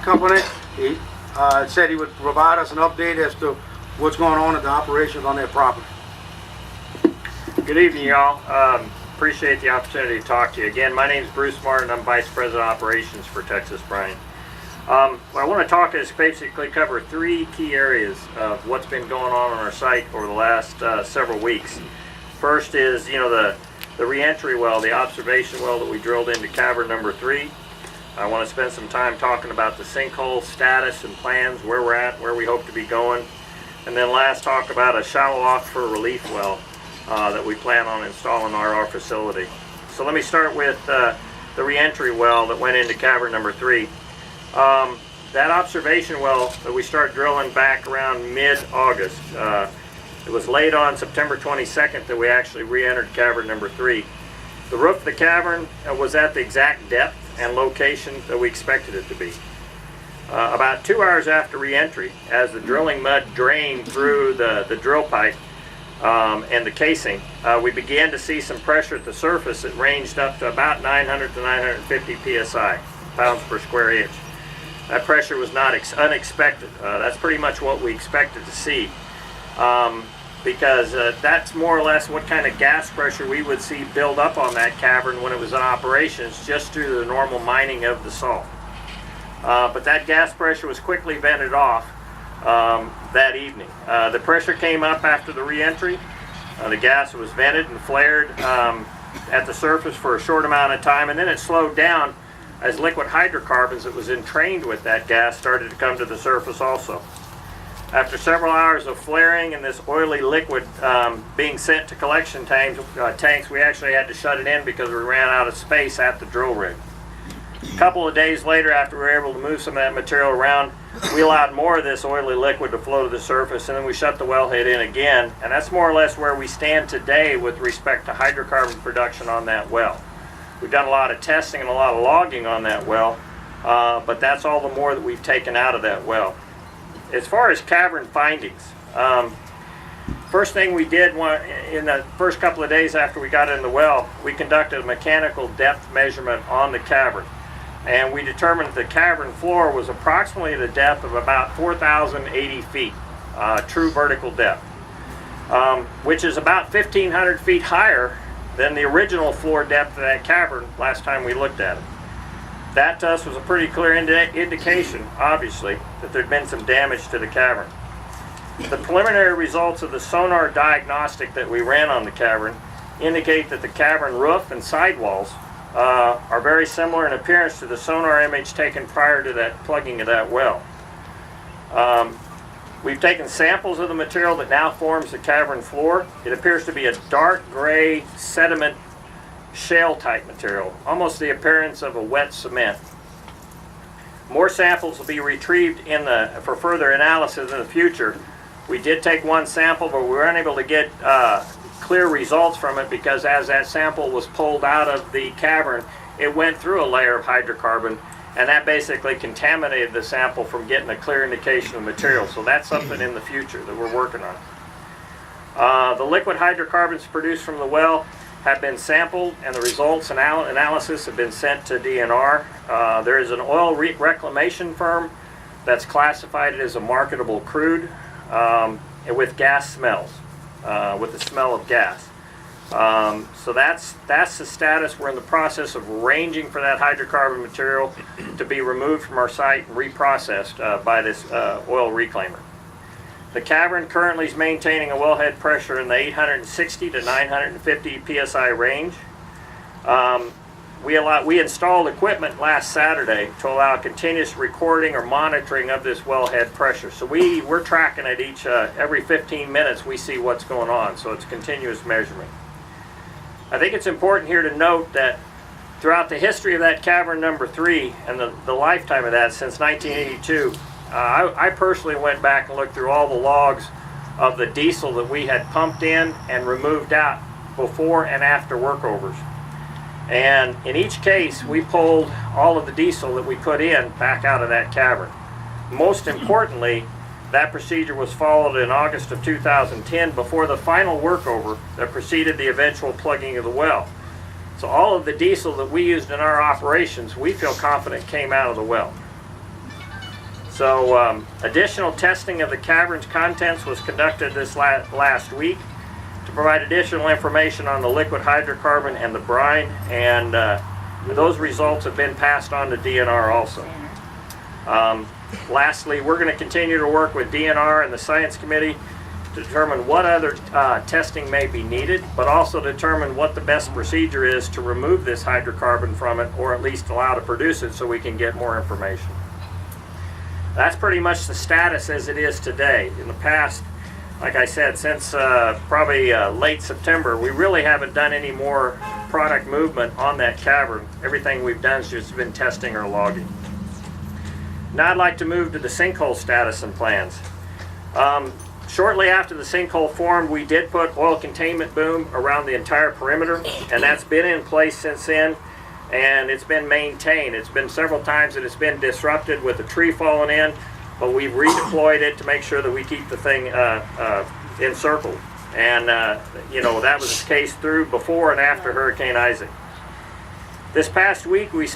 company. He said he would provide us an update as to what's going on at the operations on their property. Good evening, y'all. Appreciate the opportunity to talk to you. Again, my name is Bruce Martin. I'm Vice President of Operations for Texas Brine. What I want to talk is basically cover three key areas of what's been going on our site over the last several weeks. First is, the re-entry well, the observation well that we drilled into cavern number 3. I want to spend some time talking about the sinkhole status and plans, where we're at, where we hope to be going. And then last, talk about a shallow aquifer relief well that we plan on installing on our facility. So let me start with the re-entry well that went into cavern number 3. That observation well that we started drilling back around mid-August. It was late on September 22nd that we actually re-entered cavern number 3. The roof of the cavern was at the exact depth and location that we expected it to be. About 2 hours after re-entry, as the drilling mud drained through the drill pipe and the casing, we began to see some pressure at the surface that ranged up to about 900 to 950 psi, pounds per square inch. That pressure was not unexpected. That's pretty much what we expected to see, because that's more or less what kind of gas pressure we would see build up on that cavern when it was in operations, just through the normal mining of the salt. But that gas pressure was quickly vented off that evening. The pressure came up after the re-entry. The gas was vented and flared at the surface for a short amount of time, and then it slowed down as liquid hydrocarbons that was entrained with that gas started to come to the surface also. After several hours of flaring and this oily liquid being sent to collection tanks, we actually had to shut it in because we ran out of space at the drill rig. A couple of days later, after we were able to move some of that material around, we allowed more of this oily liquid to flow to the surface, and then we shut the wellhead in again. And that's more or less where we stand today with respect to hydrocarbon production on that well. We've done a lot of testing and a lot of logging on that well, but that's all the more that we've taken out of that well. As far as cavern findings, first thing we did in the first couple of days after we got in the well, we conducted a mechanical depth measurement on the cavern. And we determined that the cavern floor was approximately at a depth of about 4,080 feet, true vertical depth, which is about 1,500 feet higher than the original floor depth of that cavern last time we looked at it. That to us was a pretty clear indication, obviously, that there'd been some damage to the cavern. The preliminary results of the sonar diagnostic that we ran on the cavern indicate that the cavern roof and sidewalls are very similar in appearance to the sonar image taken prior to that plugging of that well. We've taken samples of the material that now forms the cavern floor. It appears to be a dark gray sediment shale type material, almost the appearance of a wet cement. More samples will be retrieved for further analysis in the future. We did take one sample, but we were unable to get clear results from it because as that sample was pulled out of the cavern, it went through a layer of hydrocarbon, and that basically contaminated the sample from getting a clear indication of material. So that's something in the future that we're working on. The liquid hydrocarbons produced from the well have been sampled, and the results and analysis have been sent to DNR. There is an oil reclamation firm that's classified it as a marketable crude with gas smells, with the smell of gas. So that's the status. We're in the process of arranging for that hydrocarbon material to be removed from our site and reprocessed by this oil reclaimer. The cavern currently is maintaining a wellhead pressure in the 860 to 950 psi range. We installed equipment last Saturday to allow continuous recording or monitoring of this wellhead pressure. So we're tracking it every 15 minutes. We see what's going on, so it's continuous measurement. I think it's important here to note that throughout the history of that cavern number 3 and the lifetime of that since 1982, I personally went back and looked through all the logs of the diesel that we had pumped in and removed out before and after workovers. And in each case, we pulled all of the diesel that we put in back out of that cavern. Most importantly, that procedure was followed in August of 2010 before the final workover that preceded the eventual plugging of the well. So all of the diesel that we used in our operations, we feel confident came out of the well. So additional testing of the cavern's contents was conducted this last week to provide additional information on the liquid hydrocarbon and the brine, and those results have been passed on to DNR also. Lastly, we're going to continue to work with DNR and the Science Committee to determine what other testing may be needed, but also determine what the best procedure is to remove this hydrocarbon from it, or at least allow to produce it so we can get more information. That's pretty much the status as it is today. In the past, like I said, since probably late September, we really haven't done any more product movement on that cavern. Everything we've done has just been testing or logging. Now I'd like to move to the sinkhole status and plans. Shortly after the sinkhole formed, we did put oil containment boom around the entire perimeter, and that's been in place since then, and it's been maintained. It's been several times that it's been disrupted with a tree falling in, but we've redeployed it to make sure that we keep the thing encircled. And you know, that was the case through before and after Hurricane Isaac. This past week we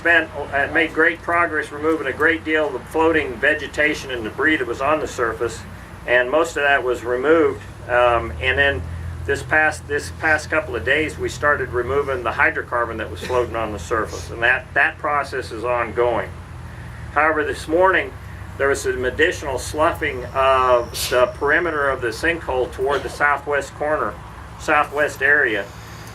made great progress removing a great deal of the floating vegetation and debris that was on the surface, and most of that was removed. And then this past couple of days we started removing the hydrocarbon that was floating on the surface, and that process is ongoing. However, this morning there was some additional sloughing of the perimeter of the sinkhole toward the southwest area.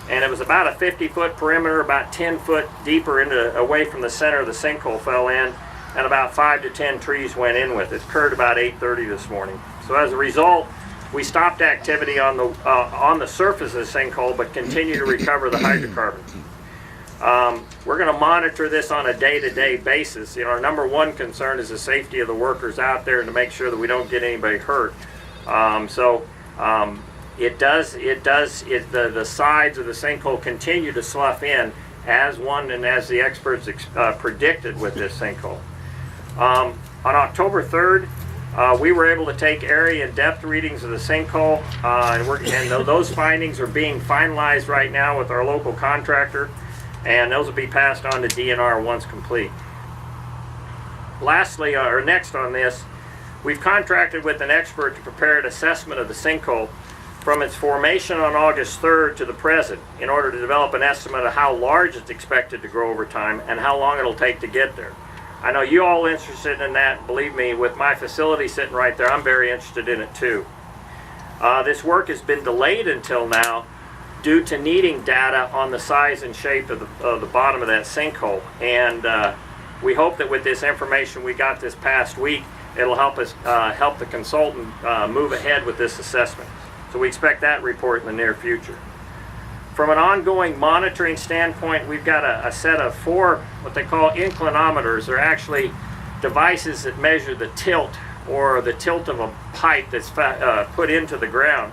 And it was about a 50-foot perimeter, about 10 foot deeper away from the center of the sinkhole fell in, and about 5 to 10 trees went in with it. It occurred about 8:30 this morning. So as a result, we stopped activity on the surface of the sinkhole, but continue to recover the hydrocarbon. We're going to monitor this on a day-to-day basis. You know, our number one concern is the safety of the workers out there and to make sure that we don't get anybody hurt. The sides of the sinkhole continue to slough in as the experts predicted with this sinkhole. On October 3rd, we were able to take area and depth readings of the sinkhole, and those findings are being finalized right now with our local contractor, and those will be passed on to DNR once complete. Lastly, or next on this, we've contracted with an expert to prepare an assessment of the sinkhole from its formation on August 3rd to the present, in order to develop an estimate of how large it's expected to grow over time and how long it'll take to get there. I know you all are interested in that. Believe me, with my facility sitting right there, I'm very interested in it too. This work has been delayed until now due to needing data on the size and shape of the bottom of that sinkhole, and we hope that with this information we got this past week, it'll help us help the consultant move ahead with this assessment. So we expect that report in the near future. From an ongoing monitoring standpoint, we've got a set of 4 what they call inclinometers. They're actually devices that measure the tilt, or the tilt of a pipe that's put into the ground.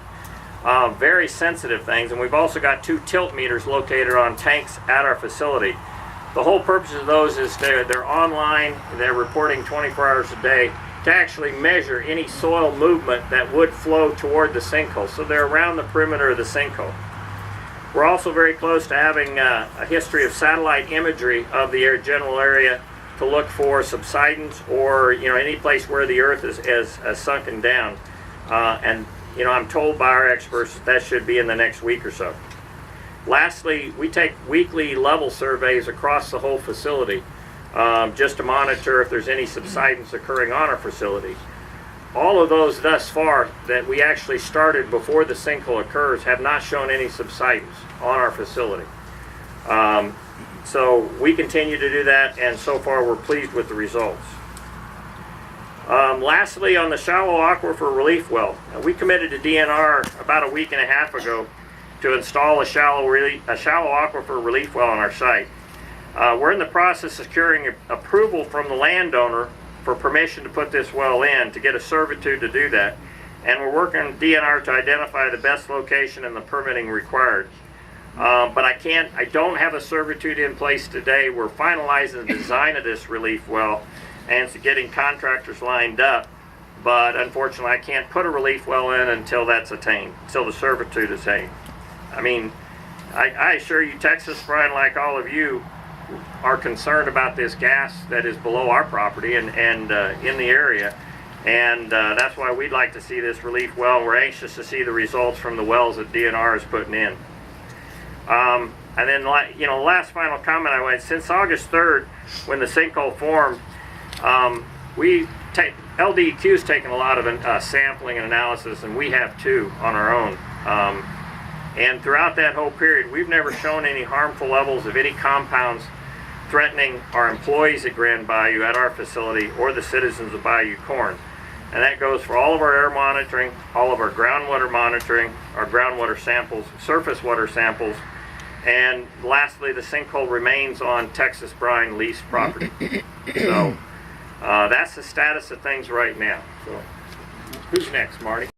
Very sensitive things, and we've also got 2 tilt meters located on tanks at our facility. The whole purpose of those is they're online, they're reporting 24 hours a day to actually measure any soil movement that would flow toward the sinkhole. So they're around the perimeter of the sinkhole. We're also very close to having a history of satellite imagery of the general area to look for subsidence, or any place where the earth is sunken down. And I'm told by our experts that should be in the next week or so. Lastly, we take weekly level surveys across the whole facility, just to monitor if there's any subsidence occurring on our facility. All of those thus far that we actually started before the sinkhole occurs have not shown any subsidence on our facility. So we continue to do that, and so far we're pleased with the results. Lastly, on the shallow aquifer relief well, we committed to DNR about a week and a half ago to install a shallow aquifer relief well on our site. We're in the process of securing approval from the landowner for permission to put this well in, to get a servitude to do that. And we're working with DNR to identify the best location and the permitting required. But I don't have a servitude in place today. We're finalizing the design of this relief well and getting contractors lined up. But unfortunately, I can't put a relief well in until that's attained, until the servitude is attained. I mean, I assure you, Texas, Brian, like all of you, are concerned about this gas that is below our property and in the area. And that's why we'd like to see this relief well. We're anxious to see the results from the wells that DNR is putting in. And then, you know, last final comment I made, since August 3rd, when the sinkhole formed, LDEQ's taken a lot of sampling and analysis, and we have too on our own. And throughout that whole period, we've never shown any harmful levels of any compounds threatening our employees at Grand Bayou at our facility or the citizens of Bayou Corn. And that goes for all of our air monitoring, all of our groundwater monitoring, our groundwater samples, surface water samples, and lastly, the sinkhole remains on Texas Brine leased property. So that's the status of things right now. So who's next, Marty?